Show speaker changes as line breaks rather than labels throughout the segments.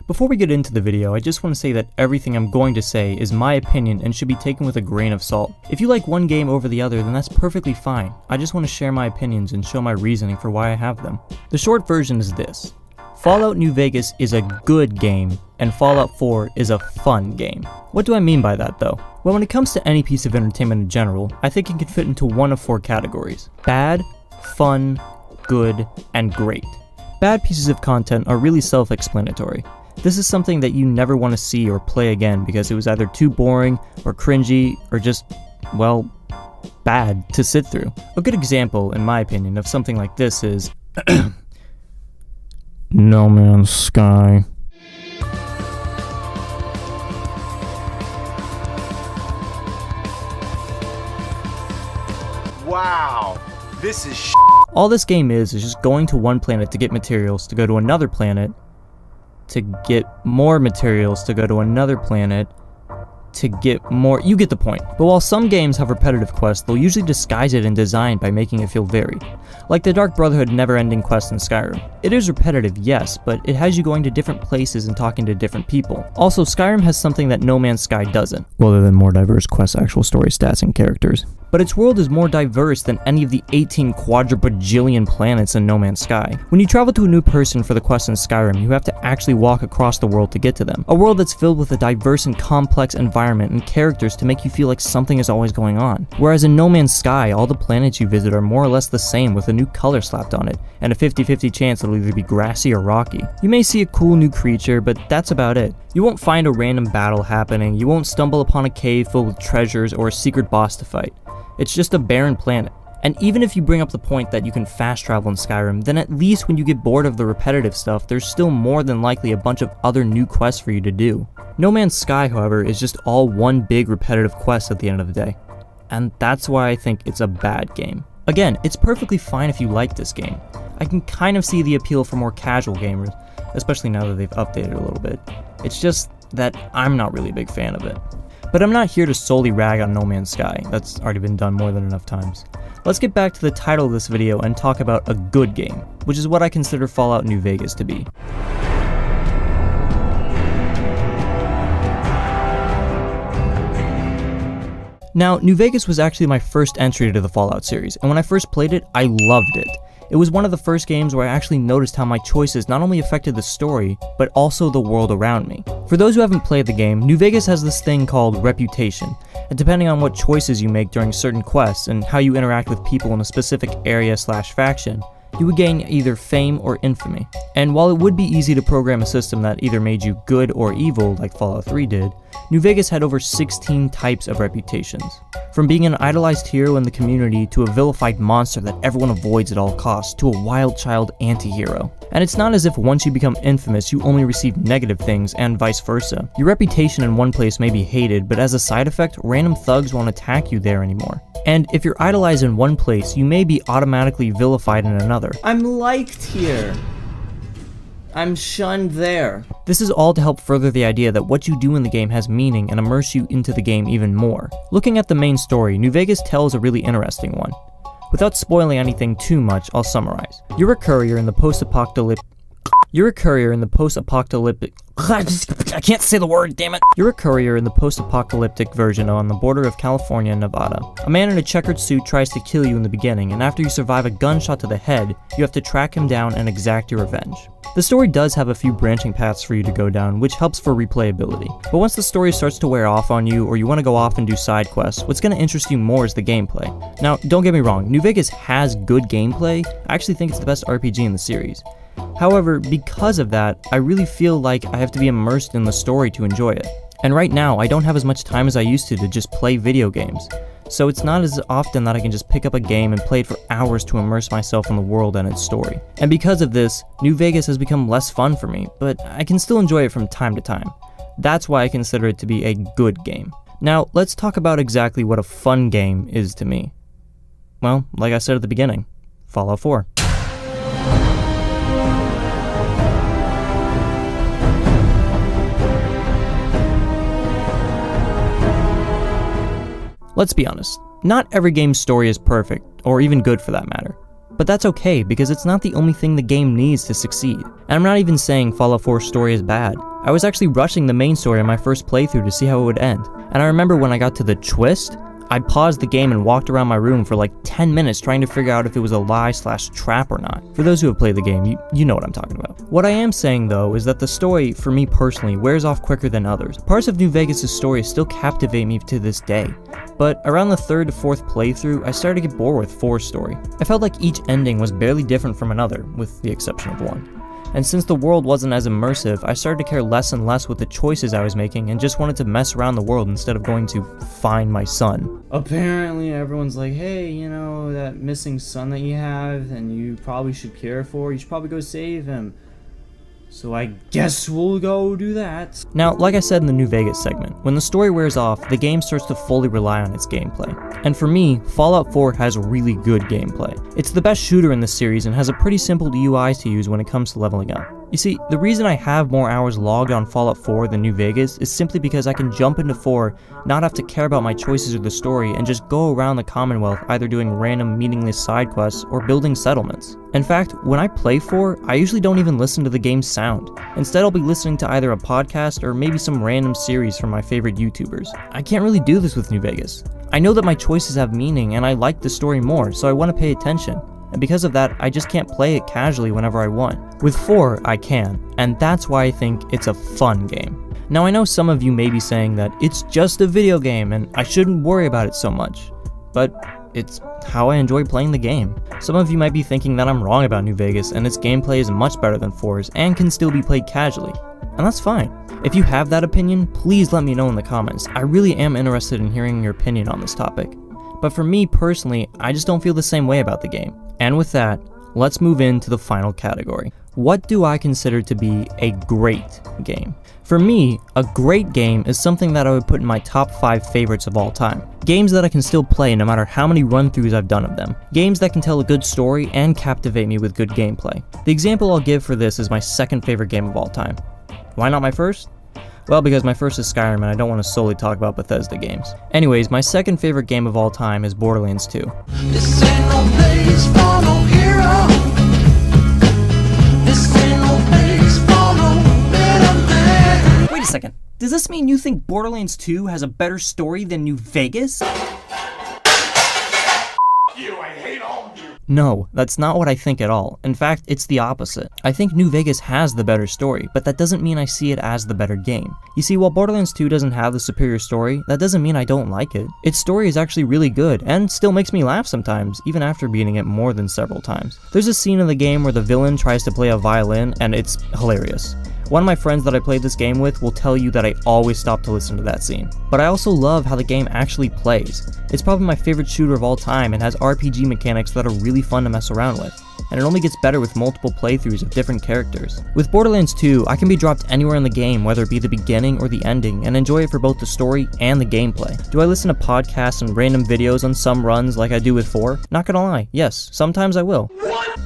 Before we get into the video, I just want to say that everything I'm going to say is my opinion and should be taken with a grain of salt. If you like one game over the other, then that's perfectly fine. I just want to share my opinions and show my reasoning for why I have them. The short version is this. Fallout New Vegas is a good game, and Fallout 4 is a fun game. What do I mean by that though? Well, when it comes to any piece of entertainment in general, I think it can fit into one of 4 categories. Bad, fun, good, and great. Bad pieces of content are really self-explanatory. This is something that you never want to see or play again because it was either too boring or cringy or just, well, bad to sit through. A good example, in my opinion, of something like this is No Man's Sky.
Wow, this is
All this game is just going to one planet to get materials, to go to another planet, to get more materials, to go to another planet, to get more. You get the point. But while some games have repetitive quests, they'll usually disguise it in design by making it feel varied. Like the Dark Brotherhood never-ending quest in Skyrim. It is repetitive, yes, but it has you going to different places and talking to different people. Also, Skyrim has something that No Man's Sky doesn't. Well, other than more diverse quests, actual story stats, and characters. But its world is more diverse than any of the 18 quadrupajillion planets in No Man's Sky. When you travel to a new person for the quest in Skyrim, you have to actually walk across the world to get to them. A world that's filled with a diverse and complex environment and characters to make you feel like something is always going on. Whereas in No Man's Sky, all the planets you visit are more or less the same with a new color slapped on it, and a 50-50 chance it'll either be grassy or rocky. You may see a cool new creature, but that's about it. You won't find a random battle happening, you won't stumble upon a cave filled with treasures or a secret boss to fight. It's just a barren planet. And even if you bring up the point that you can fast travel in Skyrim, then at least when you get bored of the repetitive stuff, there's still more than likely a bunch of other new quests for you to do. No Man's Sky, however, is just all one big repetitive quest at the end of the day. And that's why I think it's a bad game. Again, it's perfectly fine if you like this game. I can kind of see the appeal for more casual gamers, especially now that they've updated it a little bit. It's just that I'm not really a big fan of it. But I'm not here to solely rag on No Man's Sky, that's already been done more than enough times. Let's get back to the title of this video and talk about a good game, which is what I consider Fallout New Vegas to be. Now, New Vegas was actually my first entry to the Fallout series, and when I first played it, I loved it. It was one of the first games where I actually noticed how my choices not only affected the story, but also the world around me. For those who haven't played the game, New Vegas has this thing called reputation, and depending on what choices you make during certain quests and how you interact with people in a specific area/faction, you would gain either fame or infamy. And while it would be easy to program a system that either made you good or evil like Fallout 3 did, New Vegas had over 16 types of reputations. From being an idolized hero in the community to a vilified monster that everyone avoids at all costs to a wild child anti-hero. And it's not as if once you become infamous you only receive negative things and vice versa. Your reputation in one place may be hated, but as a side effect, random thugs won't attack you there anymore. And if you're idolized in one place, you may be automatically vilified in another. I'm liked here. I'm shunned there. This is all to help further the idea that what you do in the game has meaning and immerse you into the game even more. Looking at the main story, New Vegas tells a really interesting one. Without spoiling anything too much, I'll summarize. You're a courier in the post-apocalyptic I can't say the word, damn it. You're a courier in the post-apocalyptic version on the border of California and Nevada. A man in a checkered suit tries to kill you in the beginning, and after you survive a gunshot to the head, you have to track him down and exact your revenge. The story does have a few branching paths for you to go down, which helps for replayability. But once the story starts to wear off on you, or you want to go off and do side quests, what's going to interest you more is the gameplay. Now, don't get me wrong, New Vegas has good gameplay. I actually think it's the best RPG in the series. However, because of that, I really feel like I have to be immersed in the story to enjoy it. And right now, I don't have as much time as I used to just play video games. So it's not as often that I can just pick up a game and play it for hours to immerse myself in the world and its story. And because of this, New Vegas has become less fun for me, but I can still enjoy it from time to time. That's why I consider it to be a good game. Now, let's talk about exactly what a fun game is to me. Well, like I said at the beginning, Fallout 4. Let's be honest, not every game's story is perfect, or even good for that matter. But that's okay, because it's not the only thing the game needs to succeed. And I'm not even saying Fallout 4's story is bad. I was actually rushing the main story in my first playthrough to see how it would end. And I remember when I got to the twist, I paused the game and walked around my room for like 10 minutes trying to figure out if it was a lie/trap or not. For those who have played the game, you know what I'm talking about. What I am saying though is that the story, for me personally, wears off quicker than others. Parts of New Vegas' story still captivate me to this day. But around the 3rd to 4th playthrough, I started to get bored with 4's story. I felt like each ending was barely different from another, with the exception of one. And since the world wasn't as immersive, I started to care less and less with the choices I was making and just wanted to mess around the world instead of going to find my son. Apparently everyone's like, hey, you know, that missing son that you have and you probably should care for, you should probably go save him. So I guess we'll go do that. Now, like I said in the New Vegas segment, when the story wears off, the game starts to fully rely on its gameplay. And for me, Fallout 4 has really good gameplay. It's the best shooter in the series and has a pretty simple UI to use when it comes to leveling up. You see, the reason I have more hours logged on Fallout 4 than New Vegas is simply because I can jump into 4, not have to care about my choices or the story, and just go around the Commonwealth either doing random meaningless side quests or building settlements. In fact, when I play 4, I usually don't even listen to the game's sound. Instead, I'll be listening to either a podcast or maybe some random series from my favorite YouTubers. I can't really do this with New Vegas. I know that my choices have meaning and I like the story more, so I want to pay attention. And because of that, I just can't play it casually whenever I want. With 4, I can, and that's why I think it's a fun game. Now I know some of you may be saying that it's just a video game and I shouldn't worry about it so much, but it's how I enjoy playing the game. Some of you might be thinking that I'm wrong about New Vegas and its gameplay is much better than 4's and can still be played casually, and that's fine. If you have that opinion, please let me know in the comments. I really am interested in hearing your opinion on this topic. But for me personally, I just don't feel the same way about the game. And with that, let's move into the final category. What do I consider to be a great game? For me, a great game is something that I would put in my top 5 favorites of all time. Games that I can still play no matter how many run-throughs I've done of them. Games that can tell a good story and captivate me with good gameplay. The example I'll give for this is my second favorite game of all time. Why not my first? Well, because my first is Skyrim and I don't want to solely talk about Bethesda games. Anyways, my second favorite game of all time is Borderlands 2.
This ain't no place for no hero. This ain't no place for no better man.
Wait a second, does this mean you think Borderlands 2 has a better story than New Vegas?
I hate all of you.
No, that's not what I think at all. In fact, it's the opposite. I think New Vegas has the better story, but that doesn't mean I see it as the better game. You see, while Borderlands 2 doesn't have the superior story, that doesn't mean I don't like it. Its story is actually really good, and still makes me laugh sometimes, even after beating it more than several times. There's a scene in the game where the villain tries to play a violin, and it's hilarious. One of my friends that I played this game with will tell you that I always stop to listen to that scene. But I also love how the game actually plays. It's probably my favorite shooter of all time and has RPG mechanics that are really fun to mess around with. And it only gets better with multiple playthroughs of different characters. With Borderlands 2, I can be dropped anywhere in the game, whether it be the beginning or the ending, and enjoy it for both the story and the gameplay. Do I listen to podcasts and random videos on some runs like I do with 4? Not gonna lie, yes, sometimes I will.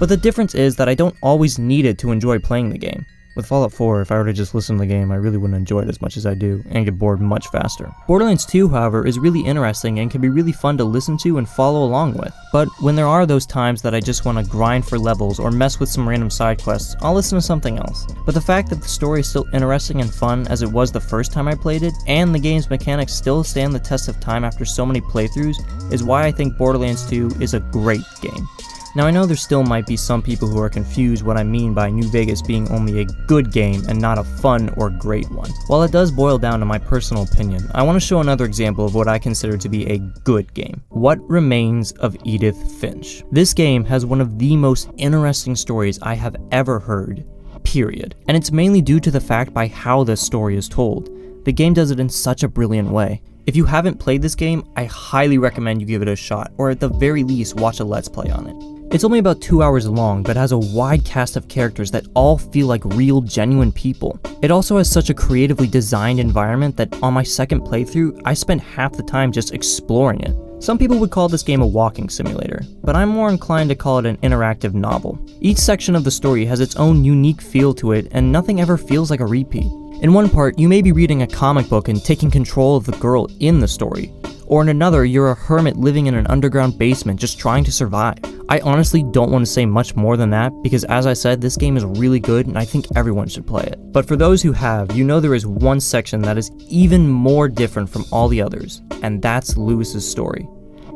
But the difference is that I don't always need it to enjoy playing the game. With Fallout 4, if I were to just listen to the game, I really wouldn't enjoy it as much as I do, and get bored much faster. Borderlands 2, however, is really interesting and can be really fun to listen to and follow along with. But when there are those times that I just want to grind for levels or mess with some random side quests, I'll listen to something else. But the fact that the story is still interesting and fun as it was the first time I played it, and the game's mechanics still stand the test of time after so many playthroughs, is why I think Borderlands 2 is a great game. Now I know there still might be some people who are confused what I mean by New Vegas being only a good game and not a fun or great one. While it does boil down to my personal opinion, I want to show another example of what I consider to be a good game. What Remains of Edith Finch. This game has one of the most interesting stories I have ever heard, period. And it's mainly due to the fact by how this story is told. The game does it in such a brilliant way. If you haven't played this game, I highly recommend you give it a shot, or at the very least watch a Let's Play on it. It's only about 2 hours long, but has a wide cast of characters that all feel like real, genuine people. It also has such a creatively designed environment that on my second playthrough, I spent half the time just exploring it. Some people would call this game a walking simulator, but I'm more inclined to call it an interactive novel. Each section of the story has its own unique feel to it, and nothing ever feels like a repeat. In one part, you may be reading a comic book and taking control of the girl in the story, or in another, you're a hermit living in an underground basement just trying to survive. I honestly don't want to say much more than that because, as I said, this game is really good and I think everyone should play it. But for those who have, you know there is one section that is even more different from all the others, and that's Lewis's story.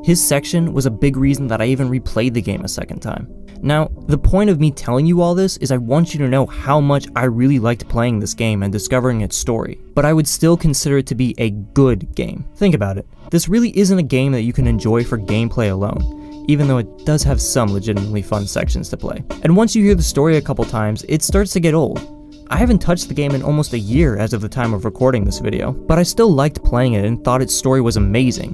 His section was a big reason that I even replayed the game a second time. Now, the point of me telling you all this is I want you to know how much I really liked playing this game and discovering its story, but I would still consider it to be a good game. Think about it. This really isn't a game that you can enjoy for gameplay alone, even though it does have some legitimately fun sections to play. And once you hear the story a couple times, it starts to get old. I haven't touched the game in almost a year as of the time of recording this video, but I still liked playing it and thought its story was amazing,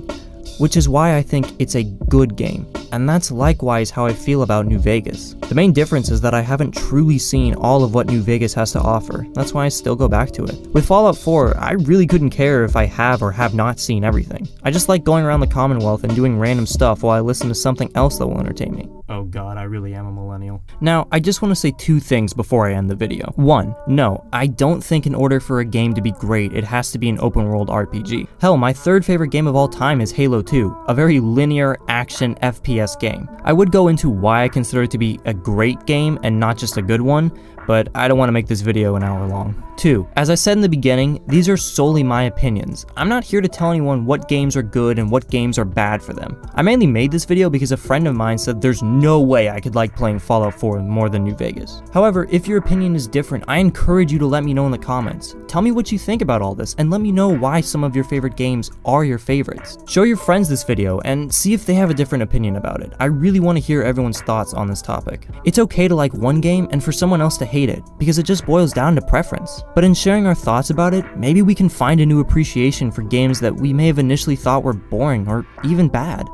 which is why I think it's a good game, and that's likewise how I feel about New Vegas. The main difference is that I haven't truly seen all of what New Vegas has to offer, that's why I still go back to it. With Fallout 4, I really couldn't care if I have or have not seen everything. I just like going around the Commonwealth and doing random stuff while I listen to something else that will entertain me. Oh god, I really am a millennial. Now, I just want to say two things before I end the video. One, no, I don't think in order for a game to be great, it has to be an open world RPG. Hell, my third favorite game of all time is Halo 2, a very linear action FPS game. I would go into why I consider it to be a great game and not just a good one, but I don't want to make this video an hour long. 2. As I said in the beginning, these are solely my opinions. I'm not here to tell anyone what games are good and what games are bad for them. I mainly made this video because a friend of mine said there's no way I could like playing Fallout 4 more than New Vegas. However, if your opinion is different, I encourage you to let me know in the comments. Tell me what you think about all this and let me know why some of your favorite games are your favorites. Show your friends this video and see if they have a different opinion about it. I really want to hear everyone's thoughts on this topic. It's okay to like one game and for someone else to hate it, because it just boils down to preference. But in sharing our thoughts about it, maybe we can find a new appreciation for games that we may have initially thought were boring or even bad.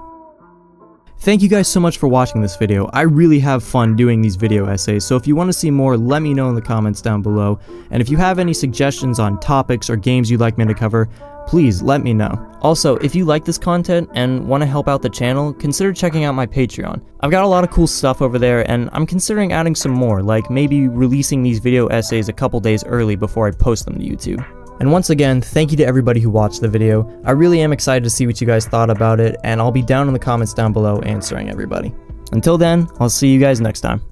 Thank you guys so much for watching this video. I really have fun doing these video essays, so if you want to see more, let me know in the comments down below. And if you have any suggestions on topics or games you'd like me to cover, please let me know. Also, if you like this content and want to help out the channel, consider checking out my Patreon. I've got a lot of cool stuff over there, and I'm considering adding some more, like maybe releasing these video essays a couple days early before I post them to YouTube. And once again, thank you to everybody who watched the video. I really am excited to see what you guys thought about it, and I'll be down in the comments down below answering everybody. Until then, I'll see you guys next time.